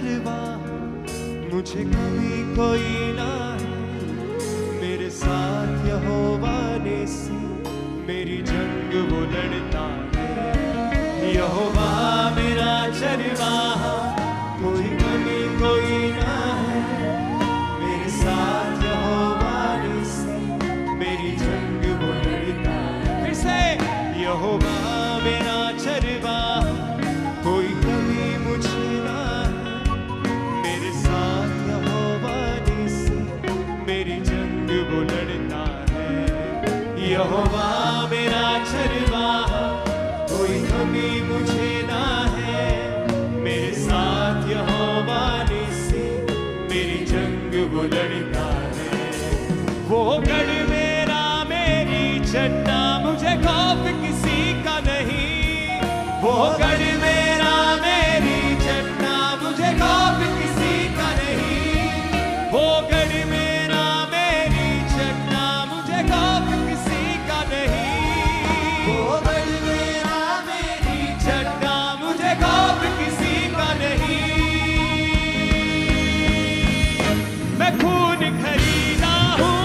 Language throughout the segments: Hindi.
चरवाहा, मुझे कभी कोई ना है। मेरे साथ यहोवा निस्सी, मेरी जंग वो लड़ता है। यहोवा मेरा चरवाहा, कोई कमी कोई ना है। मेरे साथ यहोवा निस्सी, मेरी जंग वो लड़ता है। फिर से यहोवा मेरा चरवाहा, कोई कमी मुझे ना है। मेरे साथ यहोवा निस्सी, मेरी जंग वो लड़ता है। यहोवा मेरा चरवाहा, कोई कमी मुझे ना है। मेरे साथ यहोवा निस्सी, मेरी जंग वो लड़ता है। वो गढ़ मेरा मेरी चट्टा, मुझे खौफ किसी का नहीं। वो गढ़ मेरा मेरी चट्टा, मुझे खौफ किसी का नहीं। वो गढ़ मेरा मेरी चट्टा, मुझे खौफ किसी का नहीं। वो गढ़ मेरा मेरी चट्टा, मुझे खौफ किसी का नहीं। मैं खून खरीदा हूँ,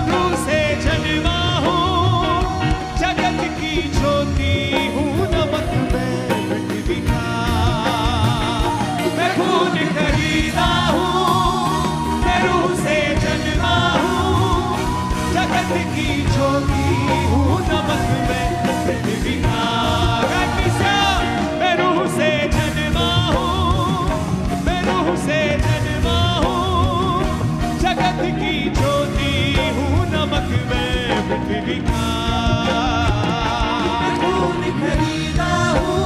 रूह से जन्मा हूँ, जगत की ज्योति हूँ, नमक में पृथ्वी का। मैं खून खरीदा हूँ, मैं रूह से जन्मा हूँ, जगत की ज्योति हूँ, नमक में पृथ्वी का। मैं रूह से जन्मा हूँ, मैं रूह से जन्मा हूँ, जगत की ज्योति हूँ, नमक में पृथ्वी का। मैं खून खरीदा हूँ,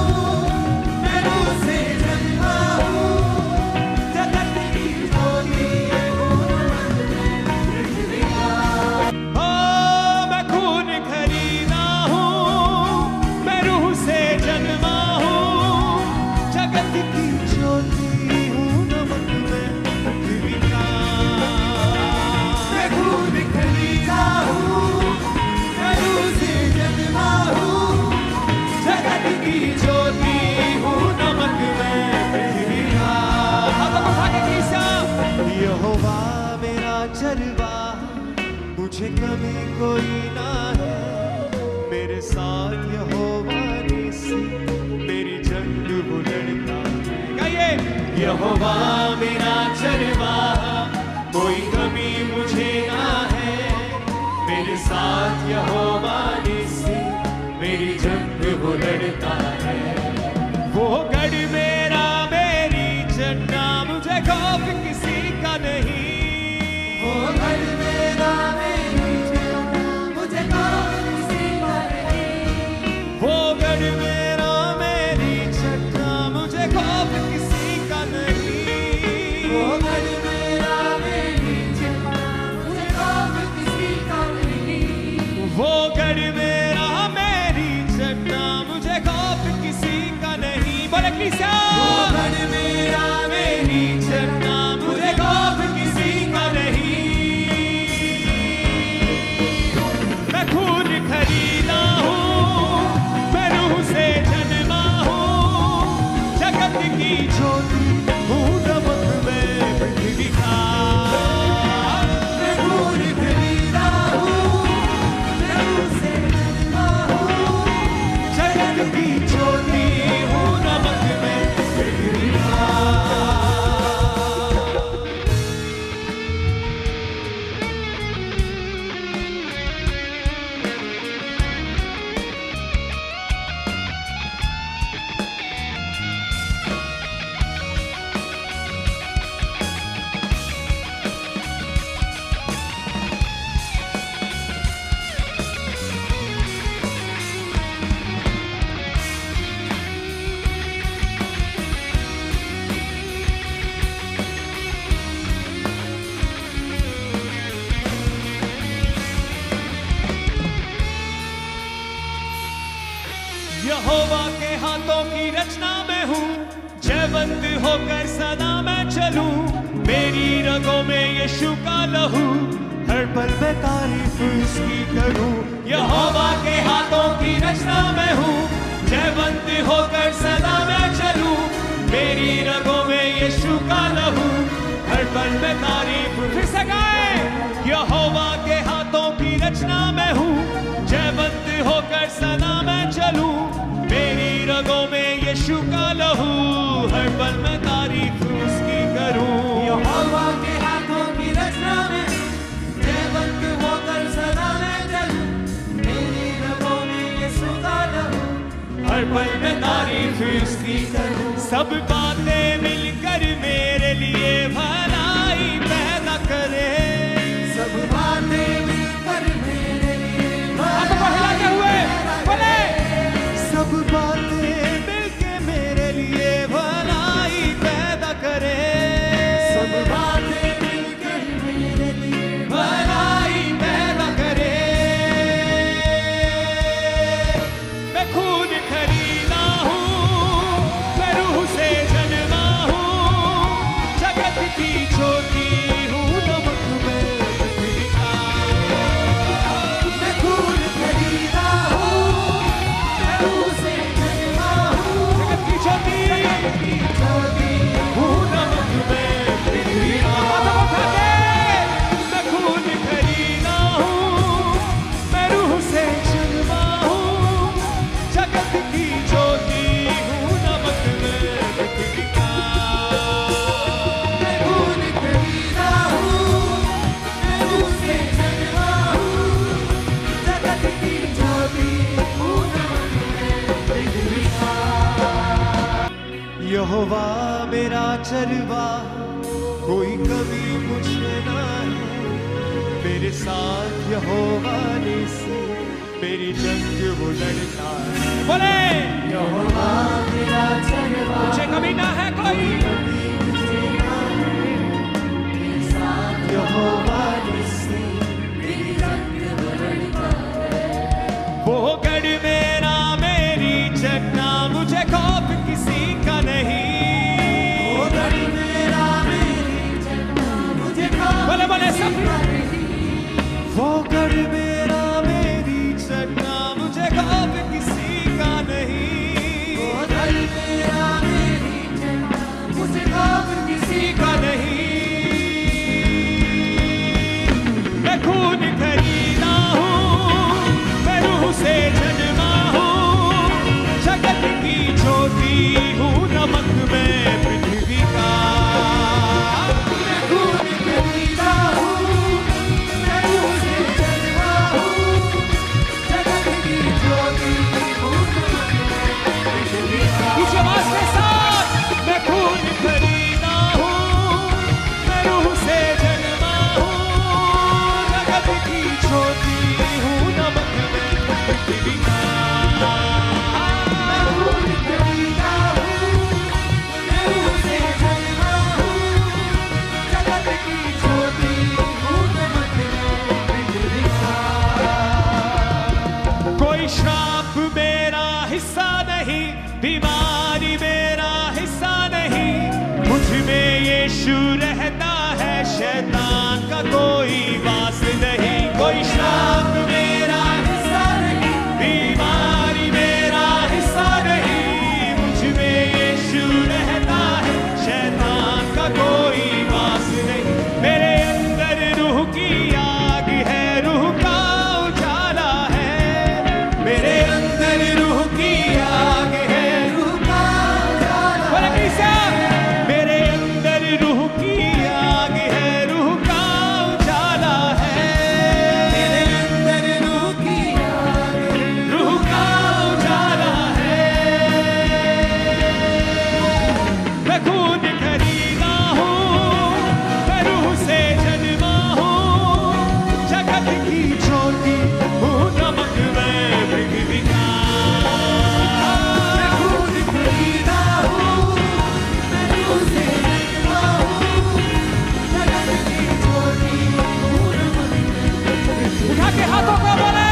मैं रूह से जन्मा हूँ, जगत की ज्योति हूँ, नमक में पृथ्वी का। ओ मैं खून खरीदा हूँ, मैं रूह से जन्मा हूँ, जगत की ज्योति हूँ, नमक में पृथ्वी का। मैं खून खरीदा हूँ, मैं रूह से जन्मा हूँ, जगत की ज्योति हूँ, नमक में पृथ्वी का। यहोवा मेरा चरवाहा, मुझे कभी कोई ना है। मेरे साथ यहोवा निस्सी, मेरी जंग वो लड़ता है। गाइए, यहोवा मेरा चरवाहा, कोई कमी मुझे ना है। मेरे साथ यहोवा निस्सी, मेरी जंग वो लड़ता है। वो गढ़ मेरा मेरी चट्टा, मुझे खौफ किसी का नहीं। वो गढ़ मेरा मेरी चट्टा, मुझे खौफ किसी का नहीं। वो गढ़ मेरा मेरी चट्टा, मुझे खौफ किसी का नहीं। वो गढ़ मेरा मेरी चट्टा, मुझे खौफ किसी का नहीं। वो गढ़ मेरा मेरी चट्टा, मुझे खौफ किसी का नहीं। बोले किसा? वो गढ़ मेरा मेरी चट्टा, मुझे खौफ किसी का नहीं। मैं खून खरीदा हूँ, मैं रूह से जन्मा हूँ, जगत की ज्योति हूँ, नमक में पृथ्वी का। मैं खून खरीदा हूँ, मैं रूह से जन्मा हूँ, जगत की ज्योति हूँ, नमक में पृथ्वी का। यहोवा के हाथों की रचना में हूँ, जयवंत होकर सदा मैं चलूं। मेरी रगों में यीशु का लहू, हर पल मैं तारीफ उसकी करूं। यहोवा के हाथों की रचना में हूँ, जयवंत होकर सदा मैं चलूं। मेरी रगों में होकर सदा मैं चलूं, मेरी रगों में यीशु का लहू, हर पल में तारीफ उसकी करूं। यहोवा के हाथों की रचना में जयवंत होकर सदा मैं चलूं, मेरी रगों में यीशु का लहू, हर पल में तारीफ उसकी करूं। सब बातें मिलकर मेरे लिए भलाई पैदा करे, सब बातें मिलकर मेरे लिए हिलाते हुए बोले, सब बातें मिलके मेरे लिए भलाई पैदा करे, सब बातें मिलकर मेरे लिए भलाई पैदा करे। मैं खून खरीदा हूँ, मैं रूह से जन्मा हूँ, जगत की ज्योति हूँ, नमक में पृथ्वी का। मैं खून खरीदा हूँ, मैं रूह से जन्मा हूँ, जगत की ज्योति हूँ, नमक में पृथ्वी का। मैं खून खरीदा हूँ, मैं रूह से जन्मा हूँ, जगत की ज्योति हूँ, नमक में पृथ्वी का। मैं खून खरीदा हूँ, मैं रूह से जन्मा हूँ, जगत की ज्योति हूँ, नमक में पृथ्वी का। यहोवा मेरा चरवा, कोई कमी मुझे ना है, मेरे साथ यहोवा निस्सी, मेरी जंग वो लड़ता है। बोले, यहोवा मेरा चरवा, मुझे कमी ना है कोई, मुझे ना है, मेरे साथ यहोवा निस्सी, मेरी जंग वो लड़ता है। वो गढ़ मेरा मेरी चटना, मुझे खौफ किसी का नहीं। वो गढ़ मेरा मेरी चलना, मुझे बोले बोले सब, नहीं। वो गढ़ मेरा मेरी चटना, मुझे खौफ किसी का नहीं। वो गढ़ मेरा मेरी चलना, मुझे खौफ किसी का नहीं। मैं खून खरीदा हूँ, मैं रूह से जन्मा हूँ, जगत की ज्योति हूँ, नमक में पृथ्वी का। मैं खून खरीदा हूँ, मैं रूह से जन्मा हूँ, जगत की ज्योति हूँ, नमक में पृथ्वी का। इस आवाज के साथ, मैं खून खरीदा हूँ, मैं रूह से जन्मा हूँ, जगत की ज्योति हूँ, नमक में पृथ्वी का। मैं खून खरीदा हूँ, मैं रूह से जन्मा हूँ, जगत की ज्योति हूँ, नमक में पृथ्वी का। कोई श्राप मेरा हिस्सा नहीं, बीमारी मेरा हिस्सा नहीं, मुझ में यीशु रहता है, शैतान का कोई वास नहीं। कोई श्राप मेरा हिस्सा नहीं, बीमारी मेरा हिस्सा नहीं, मुझ में यीशु रहता है, शैतान का कोई वास नहीं। मेरे अंदर रूह की आग है, रूह का उजाला है, मेरे अंदर रूह की आग है, रूह का उजाला, बोले कैसा? मेरे अंदर रूह की आग है, रूह का उजाला है, मेरे अंदर रूह की आग है, रूह का उजाला है। मैं खून खरीदा हूँ, मैं रूह से जन्मा हूँ, जगत की ज्योति हूँ, नमक में पृथ्वी का। मैं खून खरीदा हूँ, मैं रूह से जन्मा हूँ, जगत की ज्योति हूँ, नमक में पृथ्वी उठा के हाथों को बोले,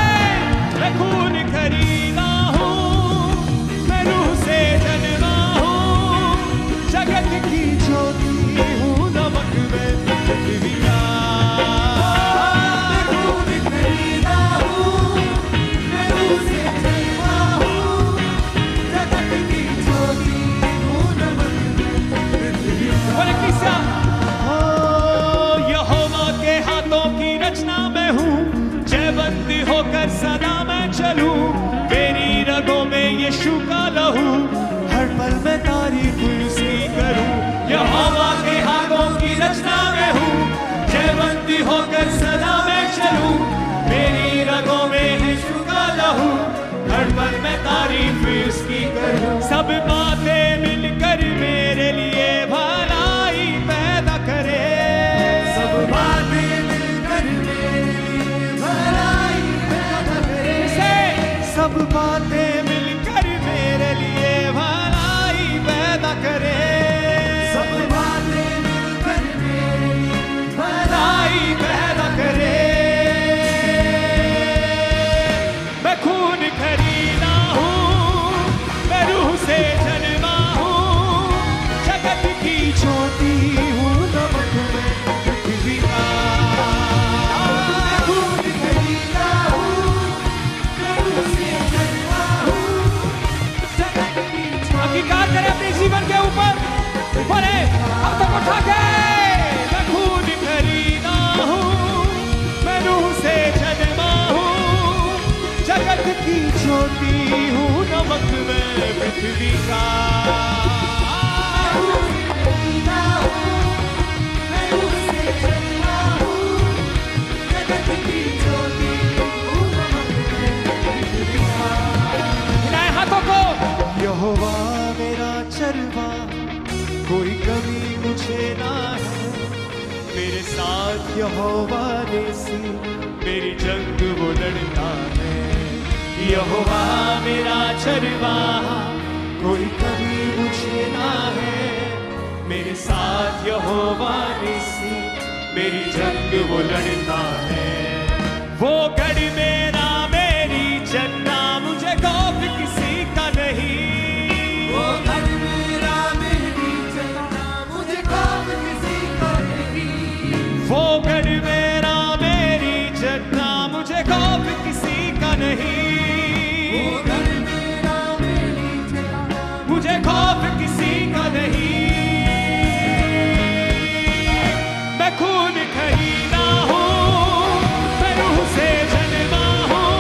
मैं खून खरीदा हूँ, मैं रूह से जन्मा हूँ, जगत की ज्योति हूँ, नमक में पृथ्वी का। मैं खून खरीदा हूँ, मैं रूह से जन्मा हूँ, जगत की ज्योति हूँ, नमक में पृथ्वी का। बोले किसा? ओ यहोवा के हाथों की रचना में हूँ, जयवंती होकर सदा मैं चलूं, यीशु का लहू, हर पल मैं तारीफ उसकी करूं। यहोवा के हाथों की रचना में हूँ, जयवंती होकर सदा मैं चलूं। मेरी रगों में यीशु का लहू, हर पल मैं तारीफ उसकी करूं। सब बातें मिलकर मेरे लिए भलाई पैदा करे, सब बातें मिलकर मेरे लिए भलाई पैदा करे। सब बातें मिलकर मेरे लिए भलाई पैदा करे, सब बातें मिलकर मेरे लिए भलाई पैदा करे। मैं खून खरीदा हूँ, मैं रूह से जन्मा हूँ, जगत की ज्योति हूँ, नमक में पृथ्वी का। खून खरीदा हूँ, मैं रूह से जन्मा हूँ, जगत की अंगीकार करें अपने जीवन के ऊपर, बोले अब तक उठा के। मैं खून खरीदा हूँ, मैं रूह से जन्मा हूँ, जगत की ज्योति हूँ, नमक में पृथ्वी का। खून खरीदा हूँ, मैं रूह से जन्मा हूँ, जगत की ज्योति हूँ, नमक में पृथ्वी का। हिलाएं हाथों को। यहोवा मेरा चरवा, कोई कमी मुझे ना है। मेरे साथ यहोवा नेसी, मेरी जंग वो लड़ता है। यहोवा मेरा चरवाहा, कोई कमी मुझे ना है। मेरे साथ यहोवा नेसी, मेरी जंग वो लड़ता है। वो गढ़ मेरा मेरी जन्ना, मुझे खौफ किसी का नहीं। वो घर मेरा मेरी जन्ना, मुझे खौफ किसी का नहीं। वो गढ़ मेरा मेरी जन्ना, मुझे खौफ किसी का नहीं। वो घर मेरा मेरी जन्ना, मुझे खौफ किसी का नहीं। मैं खून खरीदा हूँ, मैं रूह से जन्मा हूँ,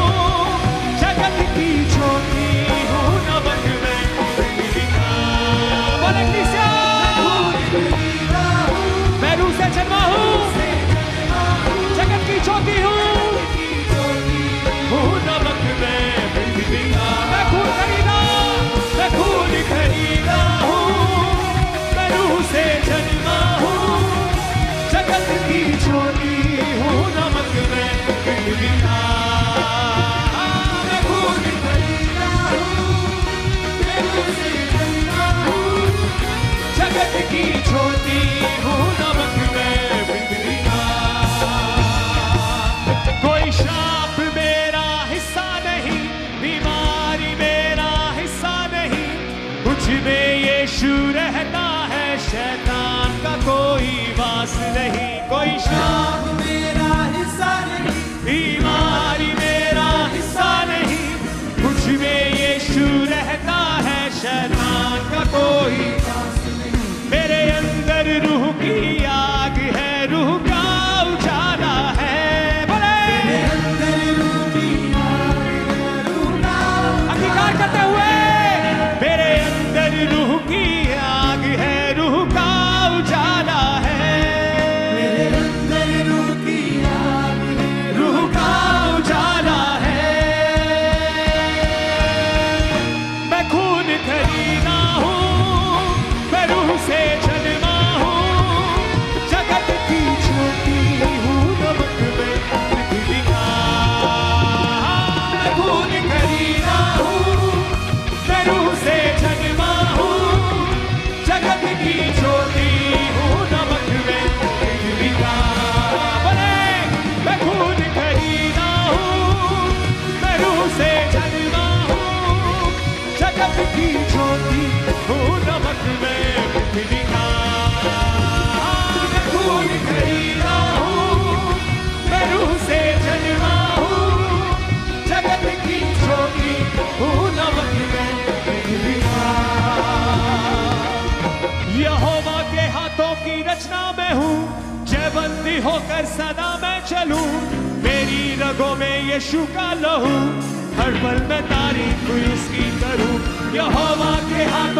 जगत की ज्योति हूँ, नमक में पृथ्वी का। बोले कलीसिया। खरीदा हूँ, मैं रूह से जन्मा हूँ, जन्मा हूँ, जगत की ज्योति हूँ, की ज्योति हूँ, नमक में पृथ्वी का। मैं खून खरीदा, मैं खून खरीदा हूँ, मैं रूह से जन्मा हूँ, जगत की ज्योति हूँ, नमक में पृथ्वी का। मैं खून खरीदा हूँ, मैं रूह से जन्मा हूँ, जगत की ज्योति हूँ, नमक में पृथ्वी का। कोई श्राप मेरा हिस्सा नहीं, बीमारी मेरा हिस्सा नहीं। मुझ में यीशु रहता है, शैतान का कोई वास नहीं। कोई श्राप आप मेरा हिस्सा नहीं। बीमारी मेरा हिस्सा नहीं। मुझ में यीशु रहता है, शैतान का कोई। मेरे अंदर रूह की आग है, रूह का उजाला है। बोले मेरे अंदर रूह की आग है, रूह का अंगीकार करते हुए, मेरे अंदर रूह की आग है, रूह का उजाला है। मेरे अंदर रूह की आग है, रूह का उजाला है। मैं खून खरीदा हूँ, मैं रूह से जन्मा हूँ, जगत की ज्योति हूँ, नमक में पृथ्वी का। मैं खून खरीदा हूँ, मैं रूह से जन्मा हूँ, जगत की ज्योति हूँ, नमक में पृथ्वी का। बोले मैं खून खरीदा हूँ, मैं रूह से जन्मा हूँ, जगत की ज्योति हूँ, नमक में पृथ्वी का। मैं खून खरीदा हूँ, मैं रूह से जन्मा हूँ, जगत की ज्योति हूँ, नमक में पृथ्वी का। यहोवा के हाथों की रचना में हूँ, जयवंती होकर सदा मैं चलूं। मेरी रगों में यीशु का लहू, हर पल मैं तारीफ उसकी करूं, यहोवा के हाथों